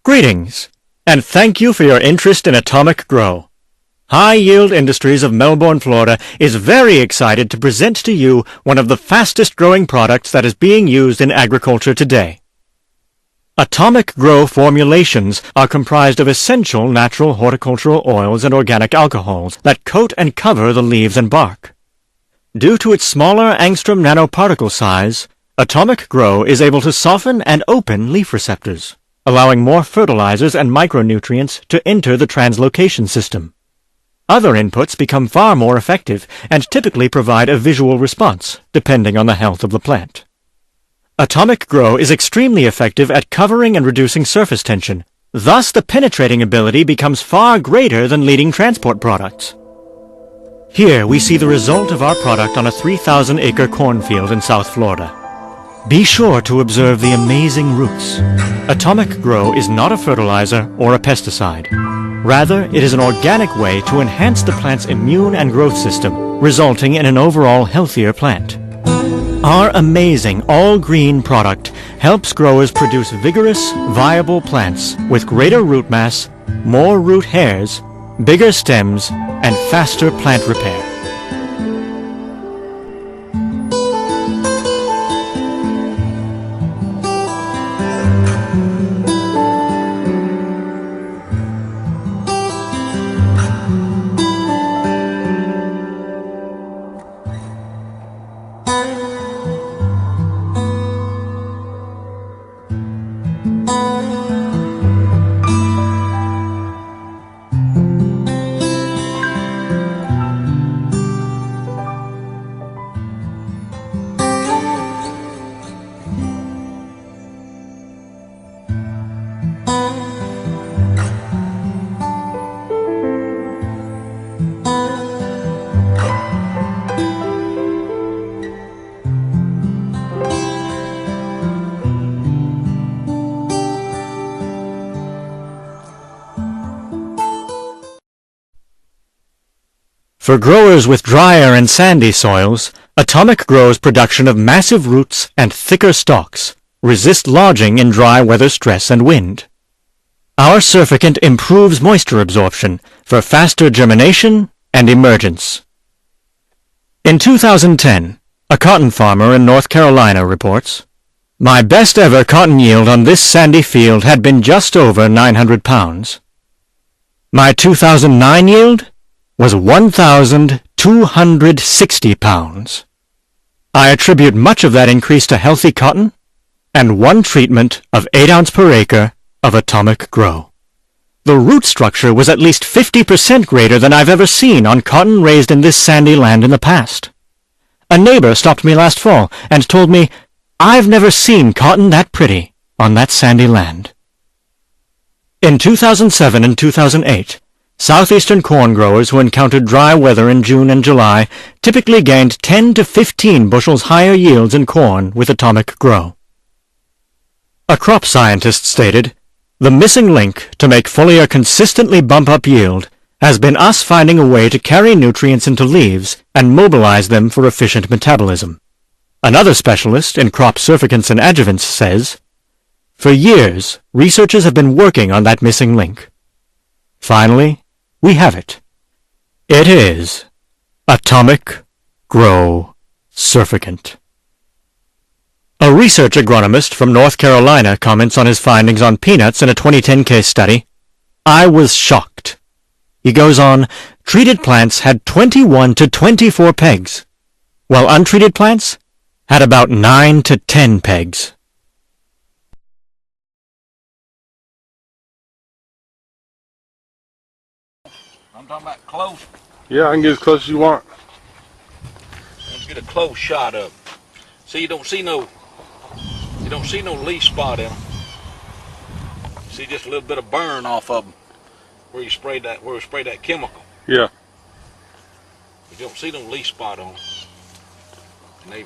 Greetings, and thank you for your interest in Atomic Grow. High Yield Industries of Melbourne, Florida is very excited to present to you one of the fastest growing products that is being used in agriculture today. Atomic Grow formulations are comprised of essential natural horticultural oils and organic alcohols that coat and cover the leaves and bark. Due to its smaller angstrom nanoparticle size, Atomic Grow is able to soften and open leaf receptors, allowing more fertilizers and micronutrients to enter the translocation system. Other inputs become far more effective and typically provide a visual response, depending on the health of the plant. Atomic Grow is extremely effective at covering and reducing surface tension. Thus, the penetrating ability becomes far greater than leading transport products. Here we see the result of our product on a 3,000-acre cornfield in South Florida. Be sure to observe the amazing roots. Atomic Grow is not a fertilizer or a pesticide. Rather, it is an organic way to enhance the plant's immune and growth system, resulting in an overall healthier plant. Our amazing all-green product helps growers produce vigorous, viable plants with greater root mass, more root hairs, bigger stems, and faster plant repair. For growers with drier and sandy soils, Atomic Grow's production of massive roots and thicker stalks resist lodging in dry weather stress and wind. Our surfactant improves moisture absorption for faster germination and emergence. In 2010, a cotton farmer in North Carolina reports, "My best ever cotton yield on this sandy field had been just over 900 pounds. My 2009 yield was 1,260 pounds. I attribute much of that increase to healthy cotton and one treatment of 8 ounce per acre of Atomic Grow. The root structure was at least 50% greater than I've ever seen on cotton raised in this sandy land in the past. A neighbor stopped me last fall and told me, 'I've never seen cotton that pretty on that sandy land.'" In 2007 and 2008, southeastern corn growers who encountered dry weather in June and July typically gained 10 to 15 bushels higher yields in corn with Atomic Grow. A crop scientist stated, "The missing link to make foliar consistently bump up yield has been us finding a way to carry nutrients into leaves and mobilize them for efficient metabolism." Another specialist in crop surfactants and adjuvants says, "For years, researchers have been working on that missing link. Finally, we have it. It is Atomic Grow Surfactant." A research agronomist from North Carolina comments on his findings on peanuts in a 2010 case study. "I was shocked." He goes on, "Treated plants had 21 to 24 pegs, while untreated plants had about 9 to 10 pegs." I'm talking about close. Yeah, I can get as close as you want. Let's get a close shot of them. See, you don't see no leaf spot in them. See just a little bit of burn off of them where we sprayed that chemical. Yeah. You don't see no leaf spot on them. And they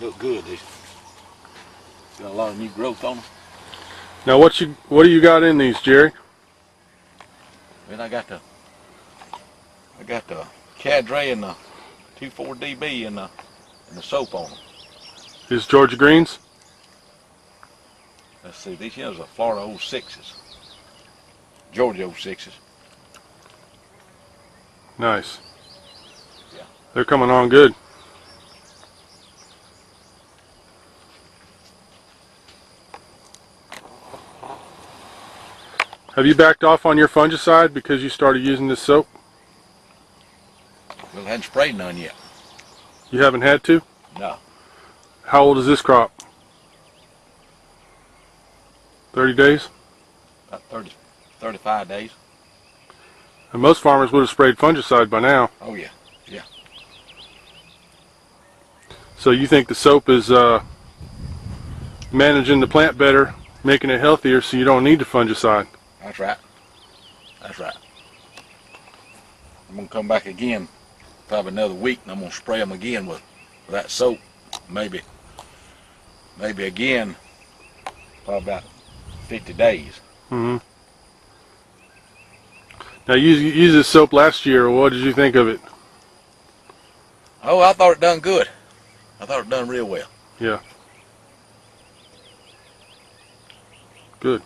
look good. They got a lot of new growth on them. Now what do you got in these, Jerry? Then I got the Cadre and the 24DB and the soap on them. These Georgia Greens? Let's see, these here are Florida 06s. Georgia 06s. Nice. Yeah. They're coming on good. Have you backed off on your fungicide because you started using this soap? Well, I hadn't sprayed none yet. You haven't had to? No. How old is this crop? 30 days? About 35 days. And most farmers would have sprayed fungicide by now. Oh yeah, yeah. So you think the soap is managing the plant better, making it healthier, so you don't need the fungicide? That's right. That's right. I'm gonna come back again, probably another week, and I'm gonna spray them again with that soap. Maybe again, probably about 50 days. Mm-hmm. Now you used this soap last year. What did you think of it? Oh, I thought it done good. I thought it done real well. Yeah. Good.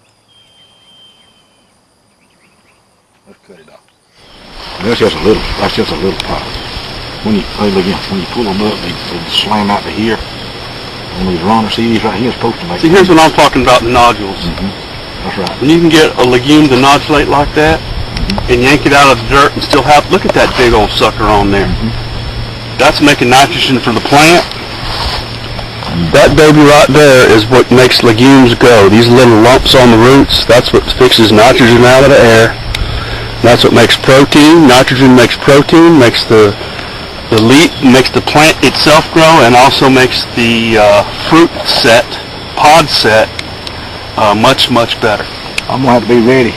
Let's cut it off. That's just a little pot. When you pull them up, they slam out to here. And these runners, see these right here, supposed to make. See, here's what I'm talking about, the nodules. That's right. When you can get a legume to nodulate like that, and yank it out of the dirt and still have, look at that big old sucker on there. That's making nitrogen for the plant. That baby right there is what makes legumes grow. These little lumps on the roots, that's what fixes nitrogen out of the air. That's what makes protein. Nitrogen makes protein, makes the makes the plant itself grow, and also makes the fruit set, pod set, much better. I'm gonna have to be ready.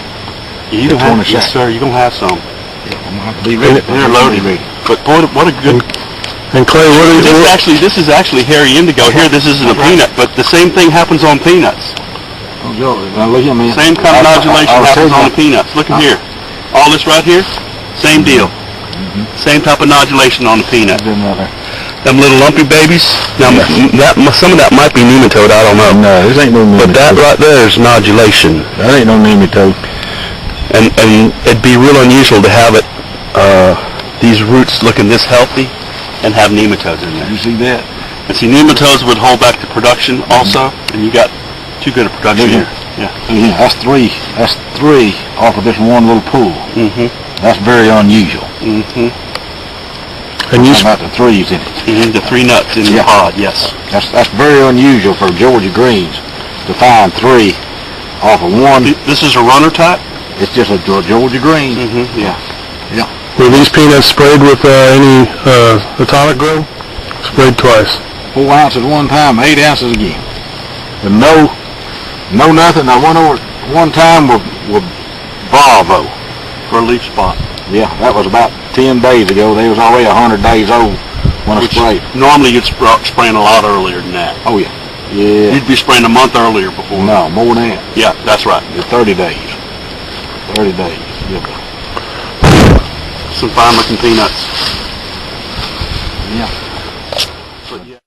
You don't have, yes sir, you're gonna have some. Yeah, I'm gonna have to be ready. They're loaded. But boy, what a good. And Clay, This is actually hairy indigo. Here, this isn't a peanut, but the same thing happens on peanuts. Oh, Joe, now look here, man. Same kind of nodulation happens on the peanuts. Look at here. All this right here, same deal. Same type of nodulation on the peanut. Them little lumpy babies. Now, some of that might be nematode. I don't know. No, this ain't no nematode. But that right there is nodulation. That ain't no nematode. And it'd be real unusual to have it, these roots looking this healthy and have nematodes in there. You see that? And see, nematodes would hold back the production also, and you got too good a production here. Yeah. Yeah, that's three off of this one little pool. That's very unusual. and you about the threes in it. The three nuts in the pod, yes. That's very unusual for Georgia greens to find three off of one. This is a runner type? It's just a Georgia green. Yeah. Yeah. were these peanuts sprayed with any atomic grow? Sprayed twice. 4 ounces one time, 8 ounces again. But no nothing. I went over one time with Bravo. For a leaf spot. Yeah, that was about 10 days ago. They was already 100 days old when I sprayed. Normally you'd spraying a lot earlier than that. Oh yeah. Yeah. You'd be spraying a month earlier before. No, more than that. Yeah, that's right. 30 days. 30 days. Yeah. Some fine looking peanuts. Yeah. But yeah.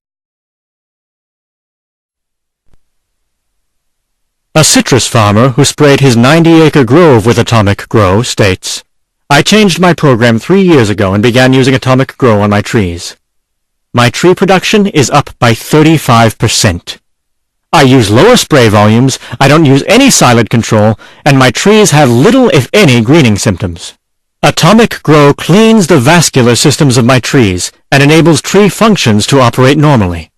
A citrus farmer who sprayed his 90-acre grove with Atomic Grow states, "I changed my program 3 years ago and began using Atomic Grow on my trees. My tree production is up by 35%. I use lower spray volumes, I don't use any silage control, and my trees have little if any greening symptoms. Atomic Grow cleans the vascular systems of my trees and enables tree functions to operate normally."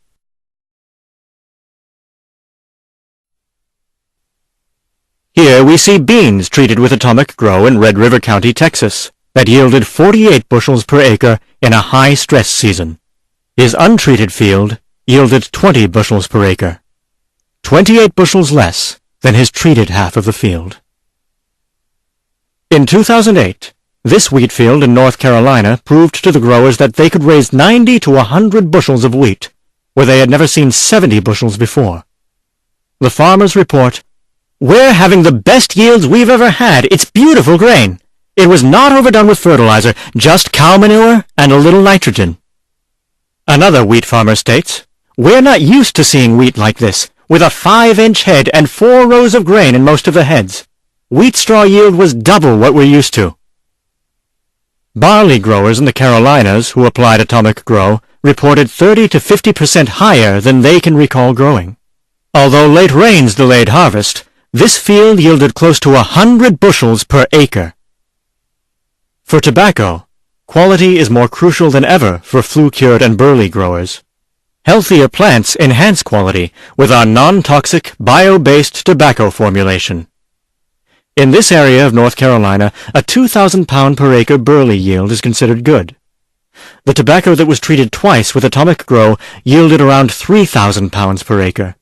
Here we see beans treated with Atomic Grow in Red River County, Texas, that yielded 48 bushels per acre in a high-stress season. His untreated field yielded 20 bushels per acre, 28 bushels less than his treated half of the field. In 2008, this wheat field in North Carolina proved to the growers that they could raise 90 to 100 bushels of wheat, where they had never seen 70 bushels before. The farmers report, "We're having the best yields we've ever had. It's beautiful grain. It was not overdone with fertilizer, just cow manure and a little nitrogen." Another wheat farmer states, "We're not used to seeing wheat like this. with a 5-inch head and 4 rows of grain in most of the heads. Wheat straw yield was double what we're used to. Barley growers in the Carolinas who applied Atomic Grow reported 30 to 50% higher than they can recall growing. Although late rains delayed harvest, this field yielded close to 100 bushels per acre. For tobacco, quality is more crucial than ever for flue-cured and burley growers. Healthier plants enhance quality with our non-toxic, bio-based tobacco formulation. In this area of North Carolina, a 2,000 pound per acre burley yield is considered good. The tobacco that was treated twice with Atomic Grow yielded around 3,000 pounds per acre,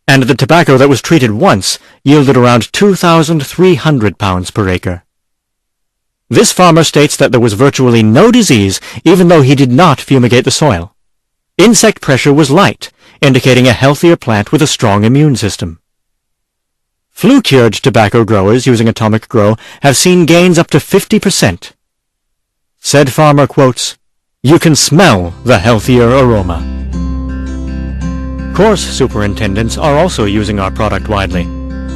and the tobacco that was treated once yielded around 2,300 pounds per acre. This farmer states that there was virtually no disease even though he did not fumigate the soil. Insect pressure was light, indicating a healthier plant with a strong immune system. Flue-cured tobacco growers using Atomic Grow have seen gains up to 50%. Said farmer quotes, "You can smell the healthier aroma." Course superintendents are also using our product widely.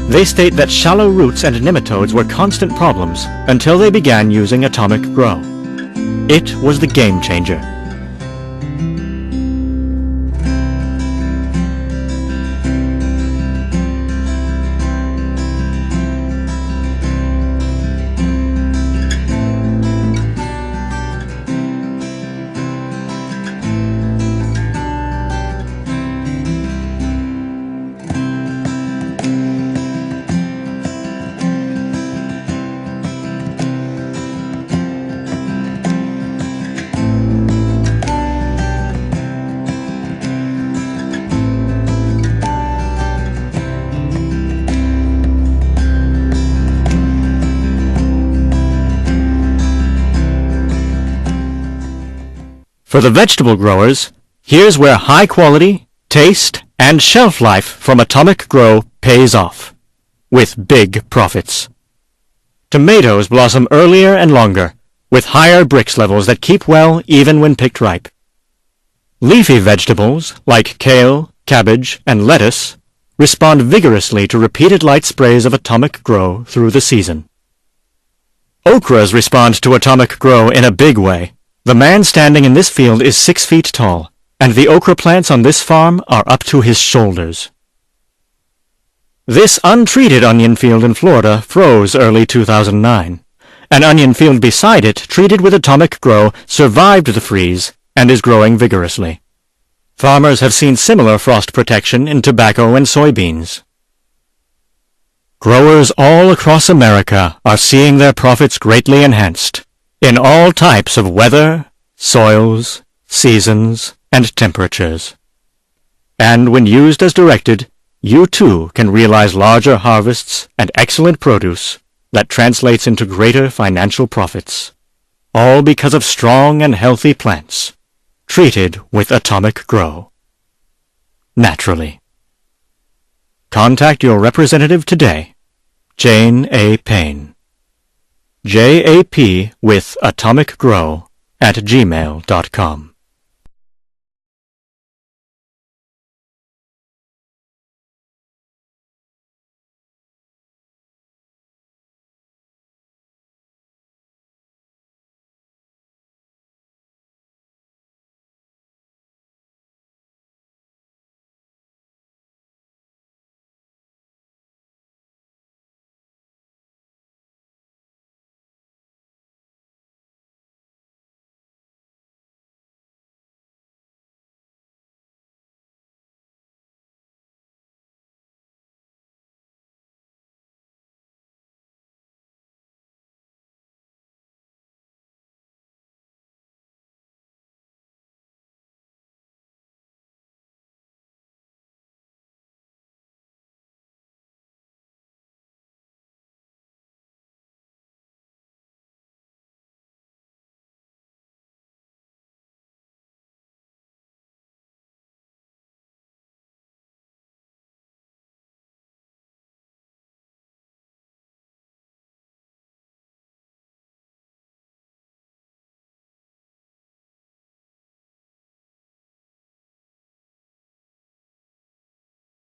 They state that shallow roots and nematodes were constant problems until they began using Atomic Grow. It was the game changer. For the vegetable growers, here's where high quality, taste, and shelf life from Atomic Grow pays off, with big profits. Tomatoes blossom earlier and longer, with higher Brix levels that keep well even when picked ripe. Leafy vegetables, like kale, cabbage, and lettuce, respond vigorously to repeated light sprays of Atomic Grow through the season. Okras respond to Atomic Grow in a big way. The man standing in this field is 6 feet tall, and the okra plants on this farm are up to his shoulders. This untreated onion field in Florida froze early 2009. An onion field beside it, treated with Atomic Grow, survived the freeze and is growing vigorously. Farmers have seen similar frost protection in tobacco and soybeans. Growers all across America are seeing their profits greatly enhanced in all types of weather, soils, seasons, and temperatures. And when used as directed, you too can realize larger harvests and excellent produce that translates into greater financial profits, all because of strong and healthy plants, treated with Atomic Grow. Naturally. Contact your representative today. Jane A. Payne. JAP with Atomic Grow @gmail.com.